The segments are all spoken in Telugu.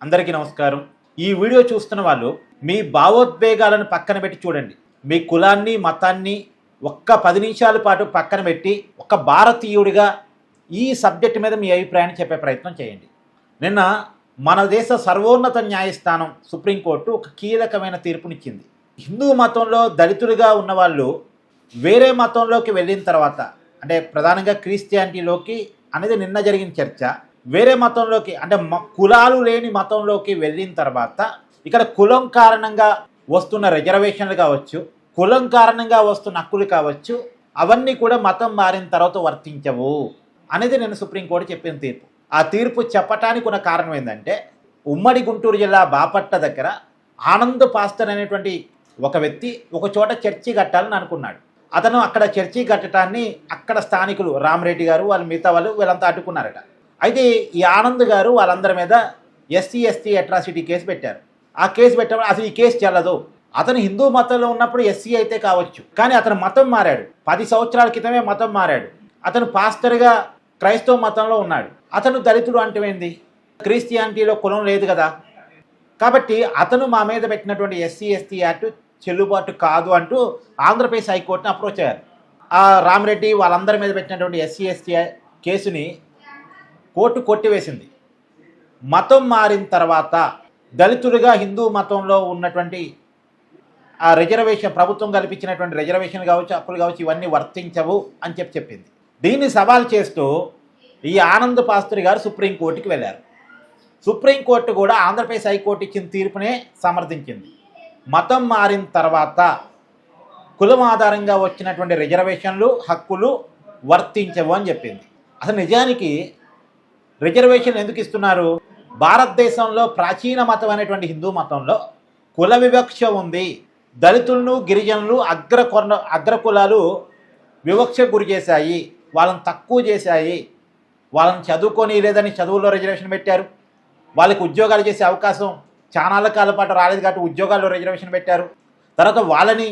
అందరికీ నమస్కారం. ఈ వీడియో చూస్తున్న వాళ్ళు మీ భావోద్వేగాలను పక్కన పెట్టి చూడండి. మీ కులాన్ని, మతాన్ని ఒక్క 10 నిమిషాల పాటు పక్కన పెట్టి ఒక భారతీయుడిగా ఈ సబ్జెక్ట్ మీద మీ అభిప్రాయాన్ని చెప్పే ప్రయత్నం చేయండి. నిన్న మన దేశ సర్వోన్నత న్యాయస్థానం సుప్రీంకోర్టు ఒక కీలకమైన తీర్పునిచ్చింది. హిందూ మతంలో దళితులుగా ఉన్నవాళ్ళు వేరే మతంలోకి వెళ్ళిన తర్వాత, అంటే ప్రధానంగా క్రిస్టియానిటీలోకి అనేది నిన్న జరిగిన చర్చ, వేరే మతంలోకి అంటే కులాలు లేని మతంలోకి వెళ్ళిన తర్వాత ఇక్కడ కులం కారణంగా వస్తున్న రిజర్వేషన్లు కావచ్చు, కులం కారణంగా వస్తున్న హక్కులు కావచ్చు, అవన్నీ కూడా మతం మారిన తర్వాత వర్తించవు అనేది నిన్న సుప్రీంకోర్టు చెప్పిన తీర్పు. ఆ తీర్పు చెప్పటానికి ఉన్న కారణం ఏంటంటే, ఉమ్మడి గుంటూరు జిల్లా బాపట్ల దగ్గర ఆనంద్ పాస్టర్ అనేటువంటి ఒక వ్యక్తి ఒక చోట చర్చి కట్టాలని అనుకున్నాడు. అతను అక్కడ చర్చి కట్టడాన్ని అక్కడ స్థానికులు రామరెడ్డి గారు వాళ్ళు మిగతా వాళ్ళు వీళ్ళంతా అడ్డుకున్నారట. అయితే ఈ ఆనంద్ గారు వాళ్ళందరి మీద ఎస్సీ అట్రాసిటీ కేసు పెట్టారు. ఆ కేసు పెట్టడం అసలు ఈ కేసు చెల్లదు. అతను హిందూ మతంలో ఉన్నప్పుడు ఎస్సీ అయితే కావచ్చు, కానీ అతను మతం మారాడు. 10 సంవత్సరాల క్రితమే మతం మారాడు. అతను పాస్టర్గా క్రైస్తవ మతంలో ఉన్నాడు. అతను దళితుడు అంటేంది? క్రిస్టియానిటీలో కులం లేదు కదా. కాబట్టి అతను మా మీద పెట్టినటువంటి ఎస్సీ యాక్ట్ చెల్లుబాటు కాదు అంటూ ఆంధ్రప్రదేశ్ హైకోర్టుని అప్రోచ్ అయ్యారు. ఆ రామరెడ్డి వాళ్ళందరి మీద పెట్టినటువంటి ఎస్సీ కేసుని కోర్టు కొట్టివేసింది. మతం మారిన తర్వాత దళితులుగా హిందూ మతంలో ఉన్నటువంటి ఆ రిజర్వేషన్, ప్రభుత్వం కల్పించినటువంటి రిజర్వేషన్ కావచ్చు, హక్కులు కావచ్చు, ఇవన్నీ వర్తించవు అని చెప్పింది. దీన్ని సవాల్ చేస్తూ ఈ ఆనంద్ పాస్టర్ గారు సుప్రీంకోర్టుకి వెళ్ళారు. సుప్రీంకోర్టు కూడా ఆంధ్రప్రదేశ్ హైకోర్టు ఇచ్చిన తీర్పునే సమర్థించింది. మతం మారిన తర్వాత కులం ఆధారంగా వచ్చినటువంటి రిజర్వేషన్లు, హక్కులు వర్తించవు అని చెప్పింది. అసలు నిజానికి రిజర్వేషన్ ఎందుకు ఇస్తున్నారు? భారతదేశంలో ప్రాచీన మతం అనేటువంటి హిందూ మతంలో కుల వివక్ష ఉంది. దళితులను, గిరిజనులు, అగ్రకులాలు వివక్షకు గురి చేశాయి, వాళ్ళని తక్కువ చేశాయి, వాళ్ళని చదువుకొని లేదని చదువుల్లో రిజర్వేషన్ పెట్టారు, వాళ్ళకి ఉద్యోగాలు చేసే అవకాశం చాలా కాలం పాటు రాలేదు కాబట్టి ఉద్యోగాల్లో రిజర్వేషన్ పెట్టారు. తర్వాత వాళ్ళని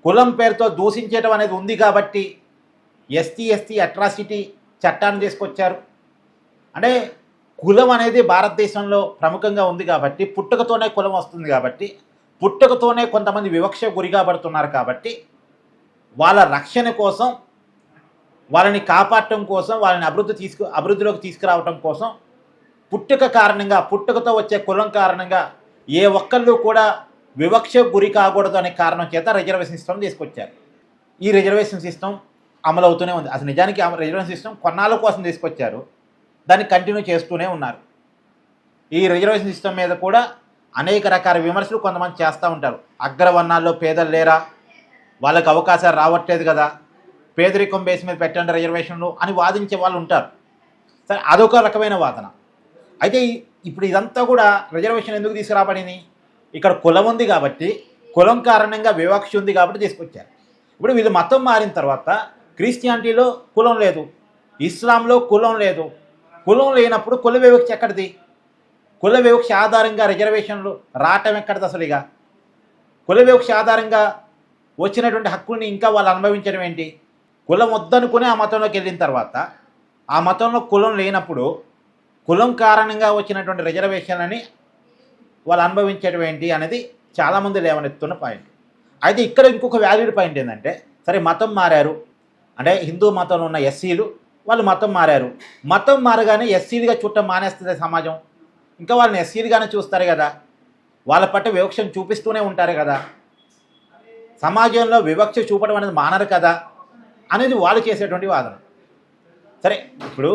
కులం పేరుతో దూషించడం అనేది ఉంది కాబట్టి ఎస్సీ అట్రాసిటీ చట్టాన్ని తీసుకొచ్చారు. అంటే కులం అనేది భారతదేశంలో ప్రముఖంగా ఉంది కాబట్టి, పుట్టుకతోనే కులం వస్తుంది కాబట్టి, పుట్టుకతోనే కొంతమంది వివక్ష గురిగా పడుతున్నారు కాబట్టి, వాళ్ళ రక్షణ కోసం, వాళ్ళని కాపాడటం కోసం, వాళ్ళని అభివృద్ధిలోకి తీసుకురావటం కోసం, పుట్టుక కారణంగా, పుట్టుకతో వచ్చే కులం కారణంగా ఏ ఒక్కళ్ళు కూడా వివక్ష గురి కాకూడదు అనే కారణం చేత రిజర్వేషన్ సిస్టమ్ తీసుకొచ్చారు. ఈ రిజర్వేషన్ సిస్టమ్ అమలు అవుతూనే ఉంది. అసలు నిజానికి రిజర్వేషన్ సిస్టమ్ కొన్నాళ్ళ కోసం తీసుకొచ్చారు, దాన్ని కంటిన్యూ చేస్తూనే ఉన్నారు. ఈ రిజర్వేషన్ సిస్టమ్ మీద కూడా అనేక రకాల విమర్శలు కొంతమంది చేస్తూ ఉంటారు. అగ్రవర్ణాల్లో పేదలు లేరా, వాళ్ళకి అవకాశాలు రావట్లేదు కదా, పేదరికం బేస్ మీద పెట్టండి రిజర్వేషన్లు అని వాదించే వాళ్ళు ఉంటారు. సరే, అదొక రకమైన వాదన. అయితే ఇప్పుడు ఇదంతా కూడా రిజర్వేషన్ ఎందుకు తీసుకురాబడింది? ఇక్కడ కులం ఉంది కాబట్టి, కులం కారణంగా వివక్ష ఉంది కాబట్టి తీసుకొచ్చారు. ఇప్పుడు వీళ్ళు మతం మారిన తర్వాత క్రిస్టియానిటీలో కులం లేదు, ఇస్లాంలో కులం లేదు. కులం లేనప్పుడు కుల వివక్ష ఎక్కడిది? కుల వివక్ష ఆధారంగా రిజర్వేషన్లు రావటం ఎక్కడిది? అసలు ఇక కుల వివక్ష ఆధారంగా వచ్చినటువంటి హక్కుల్ని ఇంకా వాళ్ళు అనుభవించడం ఏంటి? కులం వద్దనుకుని ఆ మతంలోకి వెళ్ళిన తర్వాత, ఆ మతంలో కులం లేనప్పుడు కులం కారణంగా వచ్చినటువంటి రిజర్వేషన్లని వాళ్ళు అనుభవించడం ఏంటి అనేది చాలామంది లేవనెత్తున్న పాయింట్. అయితే ఇక్కడ ఇంకొక వ్యాలిడ్ పాయింట్ ఏంటంటే, సరే మతం మారారు అంటే హిందూ మతంలో ఉన్న ఎస్సీలు వాళ్ళు మతం మారారు, మతం మారగానే ఎస్సీలుగా చూడటం మానేస్తుంది సమాజం, ఇంకా వాళ్ళని ఎస్సీలుగానే చూస్తారు కదా, వాళ్ళ పట్ల వివక్షను చూపిస్తూనే ఉంటారు కదా, సమాజంలో వివక్ష చూపడం అనేది మానరు కదా అనేది వాళ్ళు చేసేటువంటి వాదన. సరే, ఇప్పుడు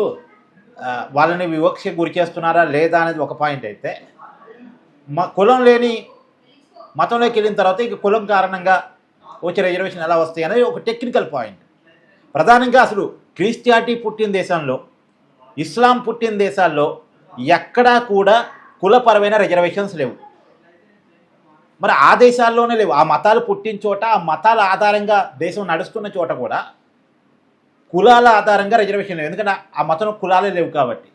వాళ్ళని వివక్ష గురి చేస్తున్నారా లేదా అనేది ఒక పాయింట్ అయితే, కులం లేని మతంలోకి వెళ్ళిన తర్వాత ఇక కులం కారణంగా వచ్చే రిజర్వేషన్ ఎలా వస్తాయి అనేది ఒక టెక్నికల్ పాయింట్. ప్రధానంగా అసలు క్రిస్టియానిటీ పుట్టిన దేశంలో, ఇస్లాం పుట్టిన దేశాల్లో ఎక్కడా కూడా కులపరమైన రిజర్వేషన్స్ లేవు. మరి ఆ దేశాల్లోనే లేవు. ఆ మతాలు పుట్టిన చోట, ఆ మతాల ఆధారంగా దేశం నడుస్తున్న చోట కూడా కులాల ఆధారంగా రిజర్వేషన్ లేవు, ఎందుకంటే ఆ మతంలో కులాలే లేవు కాబట్టి.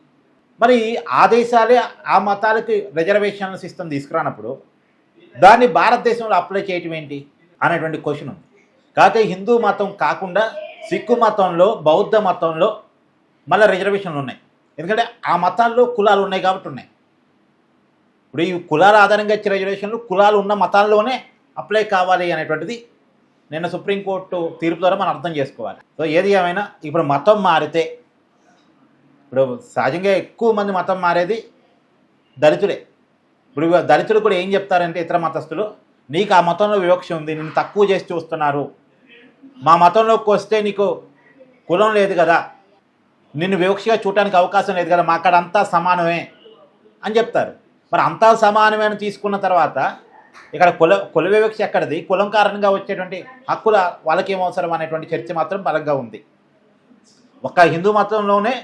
మరి ఆ దేశాలే ఆ మతాలకి రిజర్వేషన్ సిస్టమ్ తీసుకురానప్పుడు దాన్ని భారతదేశంలో అప్లై చేయటం ఏంటి అనేటువంటి క్వశ్చన్ ఉంది. కాకపోతే హిందూ మతం కాకుండా సిక్కు మతంలో, బౌద్ధ మతంలో మళ్ళీ రిజర్వేషన్లు ఉన్నాయి. ఎందుకంటే ఆ మతాల్లో కులాలు ఉన్నాయి కాబట్టి ఉన్నాయి. ఇప్పుడు ఈ కులాల ఆధారంగా ఇచ్చే రిజర్వేషన్లు కులాలు ఉన్న మతాల్లోనే అప్లై కావాలి అనేటువంటిది నిన్న సుప్రీంకోర్టు తీర్పు ద్వారా మనం అర్థం చేసుకోవాలి. సో ఏది ఏమైనా ఇప్పుడు మతం మారితే, ఇప్పుడు సహజంగా ఎక్కువ మంది మతం మారేది దళితులే. ఇప్పుడు దళితులు కూడా ఏం చెప్తారంటే ఇతర మతస్థులు, నీకు ఆ మతంలో వివక్ష ఉంది, నిన్ను తక్కువ చేసి చూస్తున్నారు, మా మతంలోకి వస్తే నీకు కులం లేదు కదా, నిన్ను వివక్షగా చూడటానికి అవకాశం లేదు కదా, మా అక్కడ అంతా సమానమే అని చెప్తారు. మరి అంతా సమానమే అని తీసుకున్న తర్వాత ఇక్కడ కుల వివక్ష ఎక్కడిది? కులం కారణంగా వచ్చేటువంటి హక్కుల వాళ్ళకి ఏమవసరం అనేటువంటి చర్చ మాత్రం బలంగా ఉంది. ఒక్క హిందూ మతంలోనే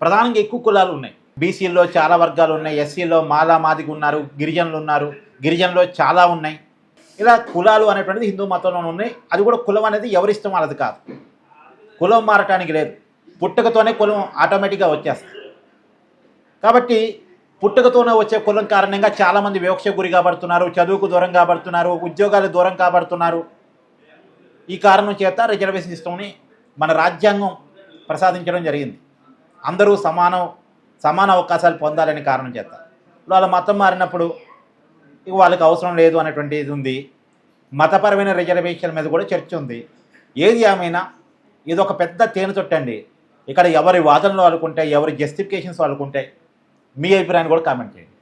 ప్రధానంగా ఎక్కువ కులాలు ఉన్నాయి. బీసీల్లో చాలా వర్గాలు ఉన్నాయి, ఎస్సీలో మాలా మాదిగ ఉన్నారు, గిరిజనులు ఉన్నారు, గిరిజనులో చాలా ఉన్నాయి. ఇలా కులాలు అనేటువంటిది హిందూ మతంలో ఉన్నాయి. అది కూడా కులం అనేది ఎవరిష్టం వాళ్ళది కాదు, కులం మారటానికి లేదు, పుట్టుకతోనే కులం ఆటోమేటిక్గా వచ్చేస్తుంది. కాబట్టి పుట్టుకతోనే వచ్చే కులం కారణంగా చాలామంది వివక్ష గురి కాబడుతున్నారు, చదువుకు దూరం కాబడుతున్నారు, ఉద్యోగాలు దూరం కాబడుతున్నారు. ఈ కారణం చేత రిజర్వేషన్ సిస్టమ్ని మన రాజ్యాంగం ప్రసాదించడం జరిగింది. అందరూ సమాన అవకాశాలు పొందాలనే కారణం చేత. వాళ్ళ మతం మారినప్పుడు ఇక వాళ్ళకి అవసరం లేదు అనేటువంటి ఇది ఉంది. మతపరమైన రిజర్వేషన్ మీద కూడా చర్చ ఉంది. ఏది ఏమైనా ఇది ఒక పెద్ద తేనెతొట్టండి. ఇక్కడ ఎవరి వాదనలు వాళ్ళకుంటాయి, ఎవరి జస్టిఫికేషన్స్ వాళ్ళకుంటాయి. మీ అభిప్రాయాన్ని కూడా కామెంట్ చేయండి.